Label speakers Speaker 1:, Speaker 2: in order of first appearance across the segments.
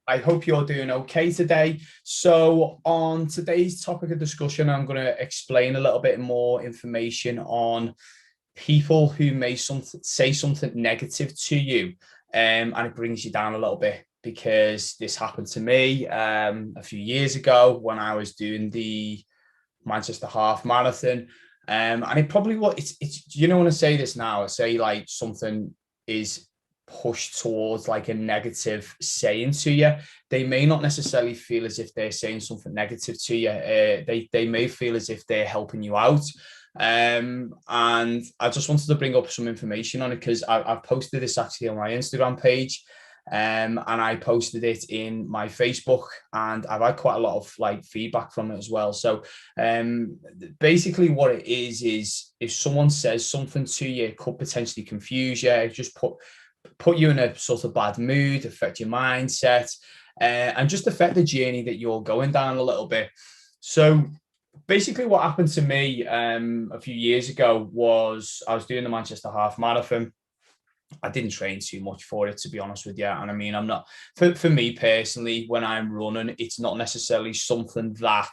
Speaker 1: I hope you're doing okay today. So, on today's topic of discussion, I'm going to explain a little bit more information on people who may say something negative to you, and it brings you down a little bit because this happened to me a few years ago when I was doing the Manchester Half Marathon. And it probably what it's you know when I say this now, I say like something is pushed towards like a negative saying to you. They may not necessarily feel as if they're saying something negative to you. They may feel as if they're helping you out. And I just wanted to bring up some information on it because I've posted this actually on my Instagram page. And I posted it in my Facebook, and I've had quite a lot of like feedback from it as well. So basically what it is if someone says something to you, it could potentially confuse you, just put you in a sort of bad mood, affect your mindset, and just affect the journey that you're going down a little bit. So basically what happened to me a few years ago was I was doing the Manchester Half Marathon. I didn't train too much for it, to be honest with you. And I mean, I'm not, for me personally, when I'm running, it's not necessarily something that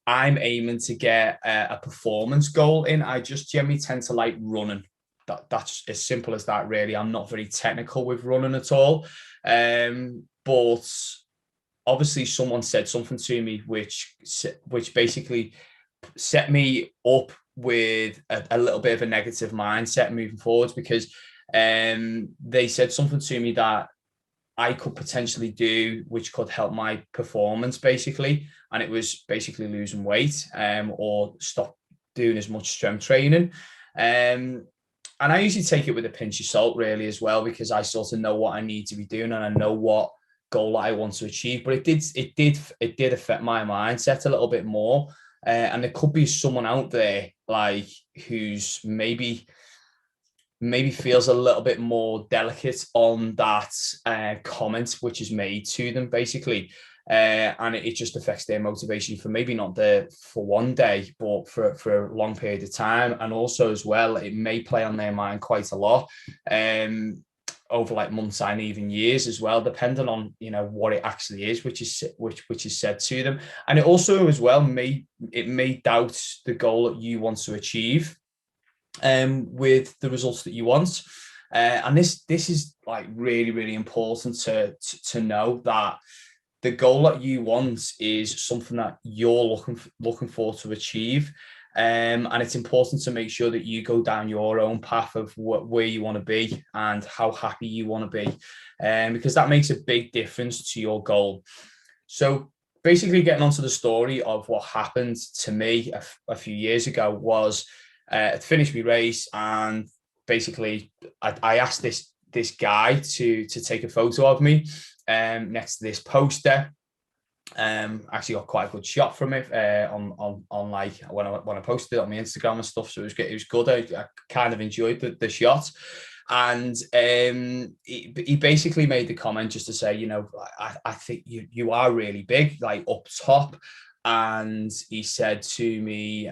Speaker 1: I'm aiming to get a performance goal in. I just generally tend to like running. That's as simple as that, really. I'm not very technical with running at all. But obviously someone said something to me which basically set me up with a little bit of a negative mindset moving forwards because they said something to me that I could potentially do, which could help my performance basically. And it was basically losing weight or stop doing as much strength training. Um, and I usually take it with a pinch of salt, really, as well, because I sort of know what I need to be doing and I know what goal I want to achieve. But it did affect my mindset a little bit more. And there could be someone out there like who's maybe feels a little bit more delicate on that comment which is made to them basically, and it just affects their motivation for maybe not for one day but for a long period of time. And also as well, it may play on their mind quite a lot over like months and even years as well, depending on what it actually is which is said to them. And it also as well may doubt the goal that you want to achieve with the results that you want. And this is like really, really important to know that the goal that you want is something that you're looking for to achieve. And it's important to make sure that you go down your own path of where you want to be and how happy you want to be, because that makes a big difference to your goal. So basically, getting onto the story of what happened to me a few years ago was I finished my race, and basically I asked this guy to take a photo of me next to this poster. Actually got quite a good shot from it on like when I posted it on my Instagram and stuff. So it was good. I kind of enjoyed the shot. And he basically made the comment just to say, I think you are really big, like up top. And he said to me,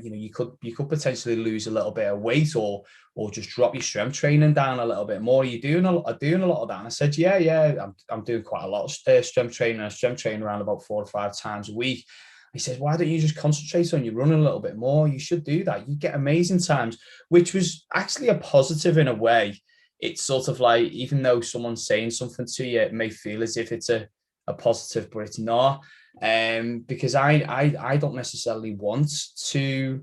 Speaker 1: you could potentially lose a little bit of weight or just drop your strength training down a little bit more. Are you doing a lot of that? And I said, yeah, I'm doing quite a lot of strength training. I strength train around about 4 or 5 times a week. He says, why don't you just concentrate on your running a little bit more? You should do that. You get amazing times, which was actually a positive in a way. It's sort of like, even though someone's saying something to you, it may feel as if it's a positive, but it's not. Because I don't necessarily want to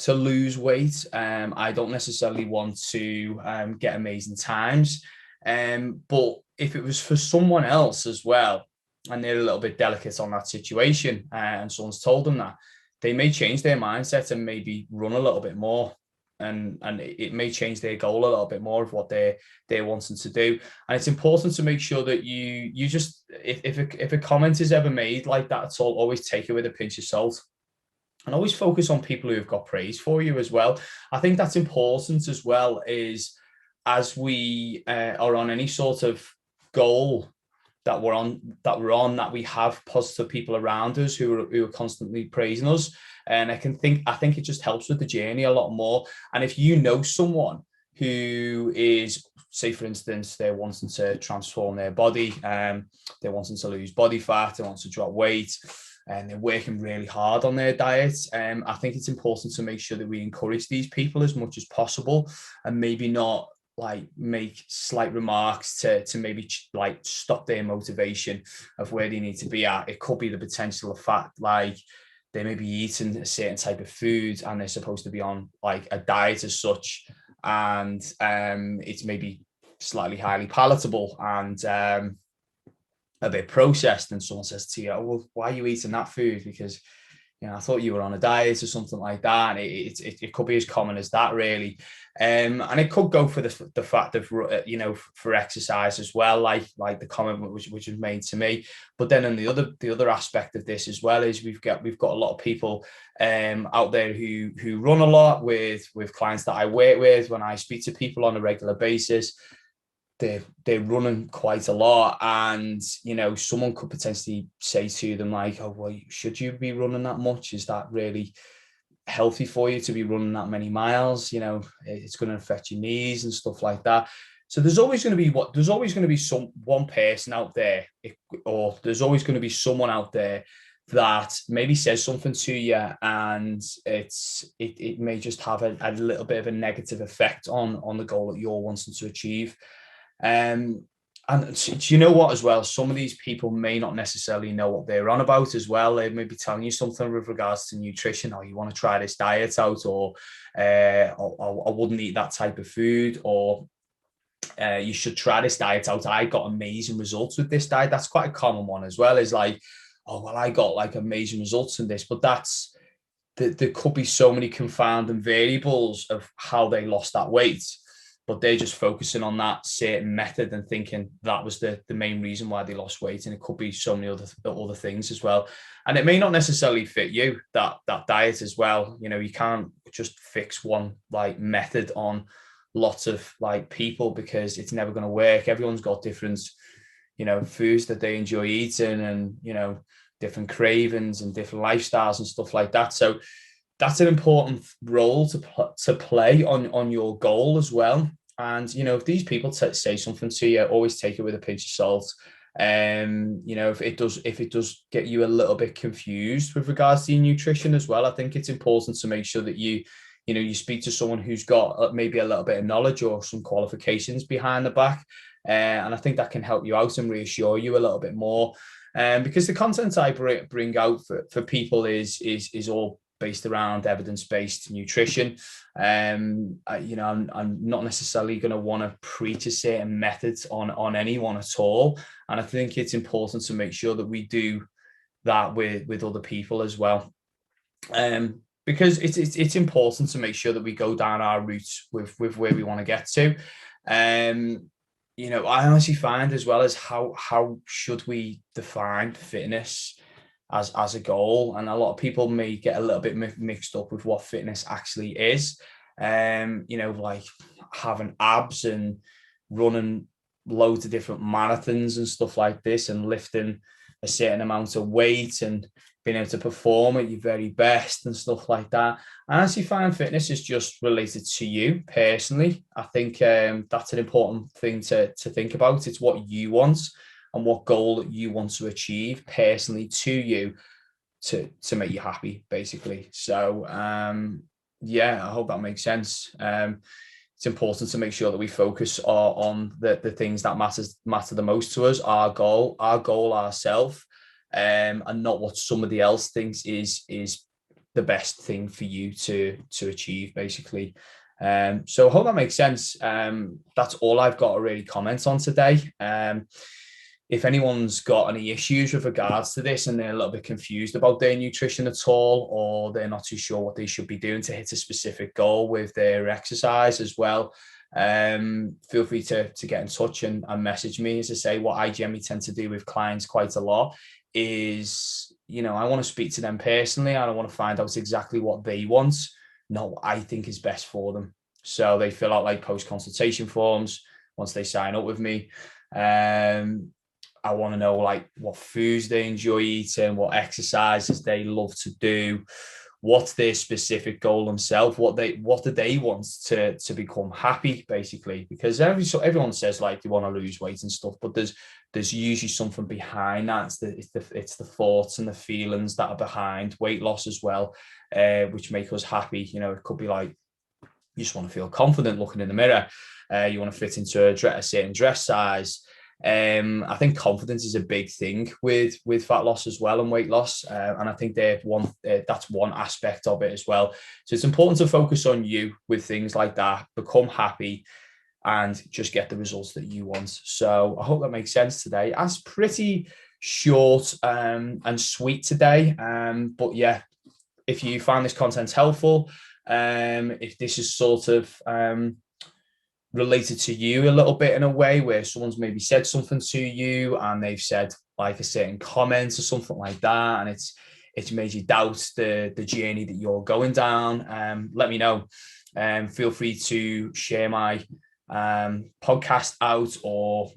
Speaker 1: lose weight. I don't necessarily want to get amazing times. But if it was for someone else as well, and they're a little bit delicate on that situation, and someone's told them that, they may change their mindset and maybe run a little bit more. And it may change their goal a little bit more of what they're wanting to do. And it's important to make sure that you just, if a comment is ever made like that at all, always take it with a pinch of salt. And always focus on people who have got praise for you as well. I think that's important as well, is as we are on any sort of goal that we have positive people around us who are constantly praising us. And I think it just helps with the journey a lot more. And if you know someone who is say for instance, they're wanting to transform their body, they're wanting to lose body fat, they want to drop weight, and they're working really hard on their diet. I think it's important to make sure that we encourage these people as much as possible, and maybe not like make slight remarks to maybe like stop their motivation of where they need to be at. It could be the potential of fact like they may be eating a certain type of food and they're supposed to be on like a diet as such, and it's maybe slightly highly palatable and a bit processed, and someone says to you, oh, well, why are you eating that food? Because I thought you were on a diet or something like that. And it could be as common as that, really. And it could go for the fact of, for exercise as well, like the comment which was made to me. But then on the other aspect of this as well is we've got a lot of people out there who run a lot with clients that I work with. When I speak to people on a regular basis, they're running quite a lot, and someone could potentially say to them like, oh well, should you be running that much? Is that really healthy for you to be running that many miles? It's going to affect your knees and stuff like that. So there's always going to be one person out there, or there's always going to be someone out there that maybe says something to you, and it may just have a little bit of a negative effect on the goal that you're wanting to achieve. And do you know what as well? Some of these people may not necessarily know what they're on about as well. They may be telling you something with regards to nutrition, or you want to try this diet out, or I wouldn't eat that type of food, or you should try this diet out. I got amazing results with this diet. That's quite a common one as well. Is like, oh well, I got like amazing results in this, but there could be so many confounding variables of how they lost that weight. But they're just focusing on that certain method and thinking that was the main reason why they lost weight. And it could be so many other things as well. And it may not necessarily fit you, that diet as well. You can't just fix one like method on lots of like people, because it's never going to work. Everyone's got different, foods that they enjoy eating, and, different cravings and different lifestyles and stuff like that. So that's an important role to play on your goal as well. And if these people say something to you, always take it with a pinch of salt. If it does get you a little bit confused with regards to your nutrition as well, I think it's important to make sure that you speak to someone who's got maybe a little bit of knowledge or some qualifications behind the back, and I think that can help you out and reassure you a little bit more. Because the content I bring out for people is all based around evidence-based nutrition. I'm not necessarily going to want to preach a certain methods on anyone at all. And I think it's important to make sure that we do that with other people as well. Because it's important to make sure that we go down our route with where we want to get to. I honestly find as well as how should we define fitness as a goal, and a lot of people may get a little bit mixed up with what fitness actually is. Like having abs and running loads of different marathons and stuff like this, and lifting a certain amount of weight and being able to perform at your very best and stuff like that. I actually find fitness is just related to you personally. I think that's an important thing to think about. It's what you want and what goal you want to achieve personally to you to make you happy, basically. So, I hope that makes sense. It's important to make sure that we focus on the things that matter the most to us, our goal, ourselves, and not what somebody else thinks is the best thing for you to achieve, basically. So I hope that makes sense. That's all I've got to really comment on today. If anyone's got any issues with regards to this and they're a little bit confused about their nutrition at all, or they're not too sure what they should be doing to hit a specific goal with their exercise as well, feel free to get in touch and message me. As I say, what I generally tend to do with clients quite a lot is, I want to speak to them personally, and I want to find out exactly what they want, not what I think is best for them. So they fill out like post-consultation forms once they sign up with me. I want to know like what foods they enjoy eating, what exercises they love to do, what's their specific goal themselves, what do they want to become happy, basically. Because everyone says like they want to lose weight and stuff, but there's usually something behind that. It's the thoughts and the feelings that are behind weight loss as well, which make us happy. You know, it could be like you just want to feel confident looking in the mirror. You want to fit into a certain dress size. I think confidence is a big thing with fat loss as well and weight loss, and I think that's one aspect of it as well. So it's important to focus on you with things like that, become happy, and just get the results that you want. So I hope that makes sense today. That's pretty short and sweet today, but yeah, if you find this content helpful, if this is sort of related to you a little bit in a way where someone's maybe said something to you and they've said like a certain comment or something like that, and it's made you doubt the journey that you're going down, let me know. Feel free to share my podcast out, or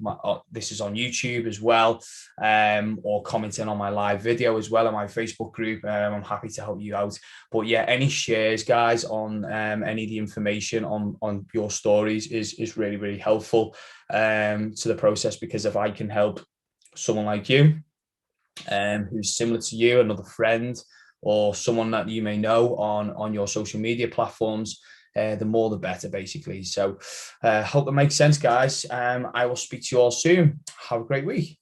Speaker 1: this is on YouTube as well, or commenting on my live video as well on my Facebook group. I'm happy to help you out. But yeah, any shares, guys, on any of the information on your stories is really, really helpful to the process, because if I can help someone like you who's similar to you, another friend or someone that you may know on your social media platforms, the more the better, basically. So hope that makes sense, guys. I will speak to you all soon. Have a great week.